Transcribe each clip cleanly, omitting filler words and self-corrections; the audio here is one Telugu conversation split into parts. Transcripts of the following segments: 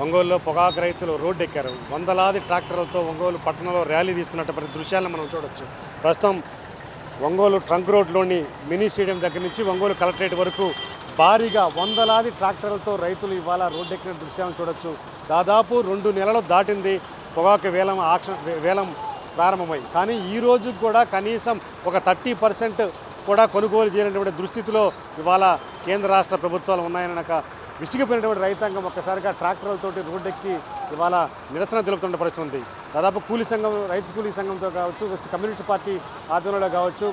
ఒంగోలులో పొగాకు రైతులు రోడ్డు ఎక్కారు. వందలాది ట్రాక్టర్లతో ఒంగోలు పట్టణంలో ర్యాలీ తీసుకున్నటువంటి దృశ్యాలను మనం చూడొచ్చు. ప్రస్తుతం ఒంగోలు ట్రంక్ రోడ్లోని మినీ స్టేడియం దగ్గర నుంచి ఒంగోలు కలెక్టరేట్ వరకు భారీగా వందలాది ట్రాక్టర్లతో రైతులు ఇవాళ రోడ్డు ఎక్కిన దృశ్యాలను చూడొచ్చు. దాదాపు 2 నెలలు దాటింది పొగాకు వేలం ప్రారంభమై. కానీ ఈ రోజు కూడా కనీసం ఒక 30% కూడా కొనుగోలు చేయనటువంటి దుస్థితిలో ఇవాళ కేంద్ర రాష్ట్ర ప్రభుత్వాలు ఉన్నాయనక విసిగిపోయినటువంటి రైతాంగం ఒక్కసారిగా ట్రాక్టర్లతోటి రోడ్డెక్కి ఇవాళ నిరసన తెలుపుతున్న పరిస్థితి ఉంది. దాదాపు కూలీ సంఘం, రైతు కూలీ సంఘంతో కావచ్చు, కమ్యూనిస్ట్ పార్టీ ఆధ్వర్యంలో కావచ్చు,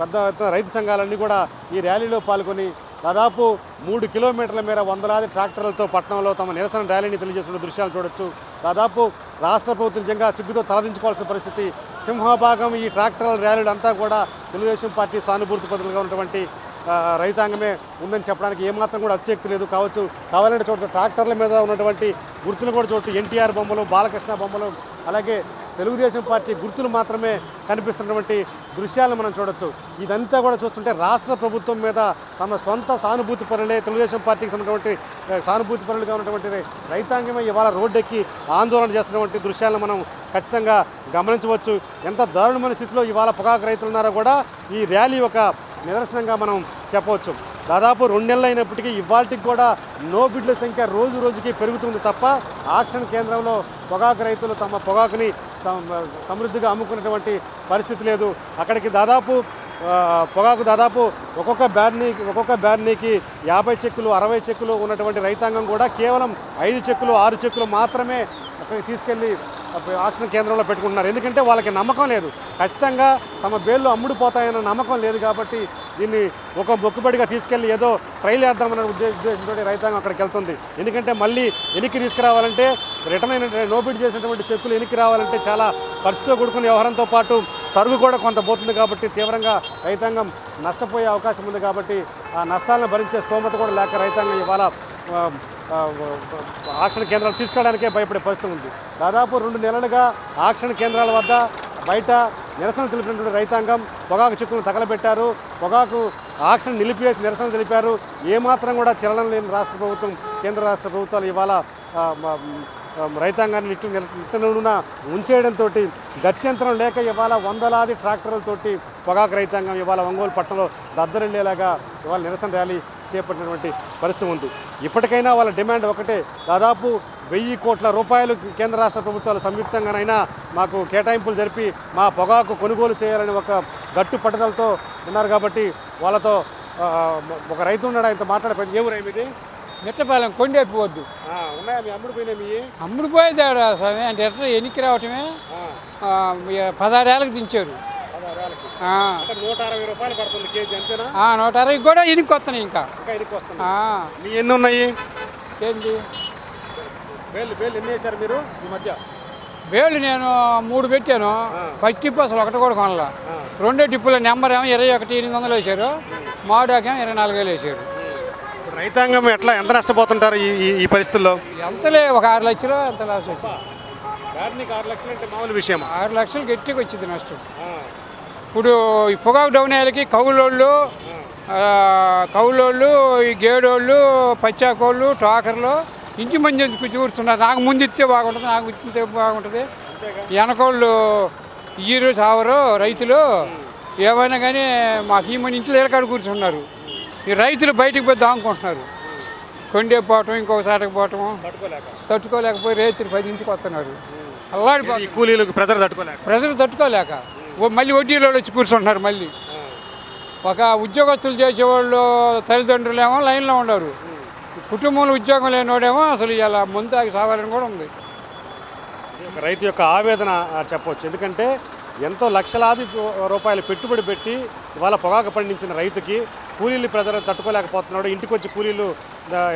పెద్ద ఎత్తున రైతు సంఘాలన్నీ కూడా ఈ ర్యాలీలో పాల్గొని దాదాపు 3 కిలోమీటర్ల మేర వందలాది ట్రాక్టర్లతో పట్టణంలో తమ నిరసన ర్యాలీని తెలియజేస్తున్న దృశ్యాలు చూడొచ్చు. దాదాపు రాష్ట్ర ప్రభుత్వం నిజంగా సిగ్గుతో తలదించుకోవాల్సిన పరిస్థితి. సింహభాగం ఈ ట్రాక్టర్ల ర్యాలీలు అంతా కూడా తెలుగుదేశం పార్టీ సానుభూతి పద్ధతులుగా ఉన్నటువంటి రైతాంగమే ఉందని చెప్పడానికి ఏమాత్రం కూడా అతిశక్తి లేదు. కావాలంటే చూడవచ్చు ట్రాక్టర్ల మీద ఉన్నటువంటి గుర్తులు కూడా చూడవచ్చు. ఎన్టీఆర్ బొమ్మలు, బాలకృష్ణ బొమ్మలు, అలాగే తెలుగుదేశం పార్టీ గుర్తులు మాత్రమే కనిపిస్తున్నటువంటి దృశ్యాలను మనం చూడొచ్చు. ఇదంతా కూడా చూస్తుంటే రాష్ట్ర ప్రభుత్వం మీద తమ సొంత సానుభూతి పరులే, తెలుగుదేశం పార్టీకి సంబంధించినటువంటి సానుభూతి పరులుగా ఉన్నటువంటి రైతాంగమే ఇవాళ రోడ్డెక్కి ఆందోళన చేస్తున్నటువంటి దృశ్యాలను మనం ఖచ్చితంగా గమనించవచ్చు. ఎంత దారుణమైన స్థితిలో ఇవాళ పొగాకు రైతులు ఉన్నారో కూడా ఈ ర్యాలీ ఒక నిదర్శనంగా మనం చెప్పవచ్చు. దాదాపు 2 నెలలు అయినప్పటికీ ఇవాళకి కూడా నో బిడ్ల సంఖ్య రోజు రోజుకి పెరుగుతుంది తప్ప ఆక్షన్ కేంద్రంలో పొగాకు రైతులు తమ పొగాకుని సమృద్ధిగా అమ్ముకున్నటువంటి పరిస్థితి లేదు. అక్కడికి పొగాకు దాదాపు ఒక్కొక్క బ్యార్నీకి 50 చెక్కులు, 60 చెక్కులు ఉన్నటువంటి రైతాంగం కూడా కేవలం 5 చెక్కులు, 6 చెక్కులు మాత్రమే అక్కడికి తీసుకెళ్ళి ఆక్షన్ కేంద్రంలో పెట్టుకుంటున్నారు. ఎందుకంటే వాళ్ళకి నమ్మకం లేదు, ఖచ్చితంగా తమ బేళ్ళు అమ్ముడుపోతాయన్న నమ్మకం లేదు. కాబట్టి దీన్ని ఒక మొక్కుబడిగా తీసుకెళ్ళి ఏదో ట్రైల్ వేద్దామన్న ఉద్దేశంతో రైతాంగం అక్కడికి వెళ్తుంది. ఎందుకంటే మళ్ళీ వెనక్కి తీసుకురావాలంటే రిటర్న్ అయిన నోబిడ్ చేసినటువంటి చెక్కులు వెనక్కి రావాలంటే చాలా ఖర్చుతో కూడుకున్న వ్యవహారంతో పాటు తరుగు కూడా కొంత పోతుంది. కాబట్టి తీవ్రంగా రైతాంగం నష్టపోయే అవకాశం ఉంది. కాబట్టి ఆ నష్టాలను భరించే స్తోమత కూడా లేక రైతాంగం ఇవాళ ఆక్షన్ కేంద్రాలు తీసుకెళ్ళడానికే భయపడే పరిస్థితి ఉంది. దాదాపు 2 నెలలుగా ఆక్షన్ కేంద్రాల వద్ద బయట నిరసన తెలిపినటువంటి రైతాంగం పొగాకు చెక్కులను తగలబెట్టారు. పొగాకు ఆక్షన్ నిలిపివేసి నిరసన తెలిపారు. ఏమాత్రం కూడా చలనం లేని రాష్ట్ర ప్రభుత్వం, కేంద్ర రాష్ట్ర ప్రభుత్వాలు ఇవాళ రైతాంగాన్ని నిట్టనున్న ఉంచేయడంతో గత్యంతరం లేక ఇవాళ వందలాది ట్రాక్టర్లతోటి పొగాకు రైతాంగం ఇవాళ ఒంగోలు పట్టణంలో దద్దరిల్లేలాగా ఇవాళ నిరసన ర్యాలీ చేపట్టినటువంటి పరిస్థితి ఉంది. ఇప్పటికైనా వాళ్ళ డిమాండ్ ఒకటే, దాదాపు 1000 కోట్ల రూపాయలు కేంద్ర రాష్ట్ర ప్రభుత్వాలు సంయుక్తంగానైనా మాకు కేటాయింపులు జరిపి మా పొగాకు కొనుగోలు చేయాలని ఒక గట్టు పట్టుదలతో ఉన్నారు. కాబట్టి వాళ్ళతో ఒక రైతు ఉన్నాడు, ఆయనతో మాట్లాడే ఏ ఊరు ఇది? మిట్టపాలెం కొండేపు వద్దు ఉన్నాయా మీ అమ్ముడుపోయినాయి? మీ అమ్ముడుపోయేది స్వామి అంటే ఎట్లా ఎన్నికి రావటమే 16 ఏళ్ళకి దించారు. 160 రూపాయలు పడుతుంది కేజీ, అంతేనా? 160 కూడా ఎనికి వస్తున్నాయి. ఇంకా మీ ఎన్ని ఉన్నాయి? ఏంటి బేళ్ళు ఎన్ని వేశారు మీరు ఈ మధ్య? బేళ్ళు నేను 3 పెట్టాను. ఫస్ట్ టిప్పు అసలు ఒకటి కూడా కొనలా. 2 టిప్పుల నెంబర్ ఏమో 21,800 వేసారు, మాడాకేమో 24,000 వేసారు. రైతాంగం ఎంత నష్టపోతుంటారు ఈ పరిస్థితుల్లో? ఎంతలే ఒక 6 లక్షలు ఎంత లాస్ వచ్చింది. 6 లక్షలు అంటే మామూలు విషయం. 6 లక్షలు గట్టిగా వచ్చింది నష్టం. ఇప్పుడు ఈ పొగాకు డౌన్ అయ్యేకి కౌలోళ్ళు, ఈ గేడోళ్ళు, పచ్చాకోళ్ళు, టోకర్లు ఇంటి మంది పిచ్చి కూర్చున్నారు. నాకు ముందు ఇస్తే బాగుంటుంది, నాకు ఇస్తే బాగుంటుంది. వెనకోళ్ళు ఈరు చావరు రైతులు ఏమైనా కానీ మాకు ఈ మంది ఇంట్లో ఏలకాడు కూర్చున్నారు. ఈ రైతులు బయటకు పోయి దాముకుంటున్నారు. కొండే పోవటం, ఇంకొక సాటకు పోవటం తట్టుకోలేకపోయి రైతులు 10 ఇంటికి వస్తున్నారు. అల్లాడి కూలీలకు ప్రజలు తట్టుకోలేక మళ్ళీ వడ్డీలో వచ్చి కూర్చుంటున్నారు. మళ్ళీ ఒక ఉద్యోగస్తులు చేసేవాళ్ళు తల్లిదండ్రులేమో లైన్లో ఉండరు. కుటుంబంలో ఉద్యోగం లేనివాడేమో అసలు ఇలా ముందు తాగి సావాలని కూడా ఉంది. రైతు యొక్క ఆవేదన చెప్పవచ్చు. ఎందుకంటే ఎంతో లక్షలాది రూపాయలు పెట్టుబడి పెట్టి ఇవాళ పొగాకు పండించిన రైతుకి కూలీలు ప్రజలు తట్టుకోలేకపోతున్నాడు. ఇంటికి వచ్చి కూలీలు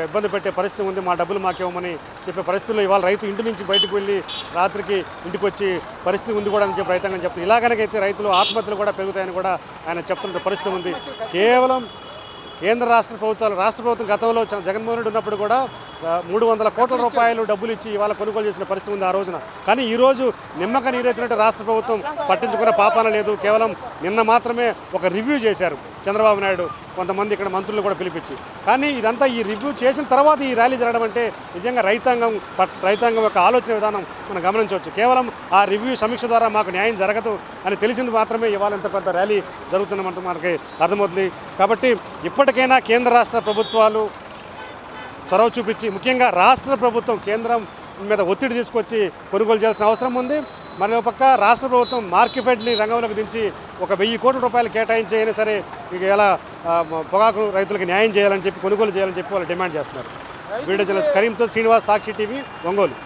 ఇబ్బంది పెట్టే పరిస్థితి ఉంది, మా డబ్బులు మాకేమని చెప్పే పరిస్థితుల్లో ఇవాళ రైతు ఇంటి నుంచి బయటకు వెళ్ళి రాత్రికి ఇంటికి వచ్చి పరిస్థితి ఉంది కూడా అని చెప్పి రైతాంగం చెప్తుంది. ఇలాగనకైతే రైతులు ఆత్మహత్యలు కూడా పెరుగుతాయని కూడా ఆయన చెప్తున్న పరిస్థితి ఉంది. కేవలం కేంద్ర రాష్ట్ర ప్రభుత్వం గతంలో జగన్మోహన్ రెడ్డి ఉన్నప్పుడు కూడా 300 కోట్ల రూపాయలు డబ్బులు ఇచ్చి ఇవాళ కొనుగోలు చేసిన పరిస్థితి ఉంది ఆ రోజున. కానీ ఈరోజు నిమ్మక నీరెత్తినట్టు రాష్ట్ర ప్రభుత్వం పట్టించుకునే పాపాన లేదు. కేవలం నిన్న మాత్రమే ఒక రివ్యూ చేశారు. చంద్రబాబు నాయుడు కొంతమంది ఇక్కడ మంత్రులు కూడా పిలిపించి. కానీ ఇదంతా ఈ రివ్యూ చేసిన తర్వాత ఈ ర్యాలీ జరగడం అంటే నిజంగా రైతాంగం యొక్క ఆలోచన విధానం మనం గమనించవచ్చు. కేవలం ఆ రివ్యూ సమీక్ష ద్వారా మాకు న్యాయం జరగదు అని తెలిసింది మాత్రమే ఇవాళ ఇంత పెద్ద ర్యాలీ జరుగుతున్నట్టు మనకి అర్థమవుతుంది. కాబట్టి ఇప్పటికైనా కేంద్ర రాష్ట్ర ప్రభుత్వాలు చొరవ చూపించి, ముఖ్యంగా రాష్ట్ర ప్రభుత్వం కేంద్రం మీద ఒత్తిడి తీసుకొచ్చి కొనుగోలు చేయాల్సిన అవసరం ఉంది. మరో పక్క రాష్ట్ర ప్రభుత్వం మార్కెట్ని రంగంలోకి దించి ఒక 1000 కోట్ల రూపాయలు కేటాయించి అయినా సరే ఇక ఎలా పొగాకు రైతులకు న్యాయం చేయాలని చెప్పి, కొనుగోలు చేయాలని చెప్పి వాళ్ళు డిమాండ్ చేస్తున్నారు. వీడియో జర్నలిస్ట్ కరీంతో శ్రీనివాస్, సాక్షి టీవీ, ఒంగోలు.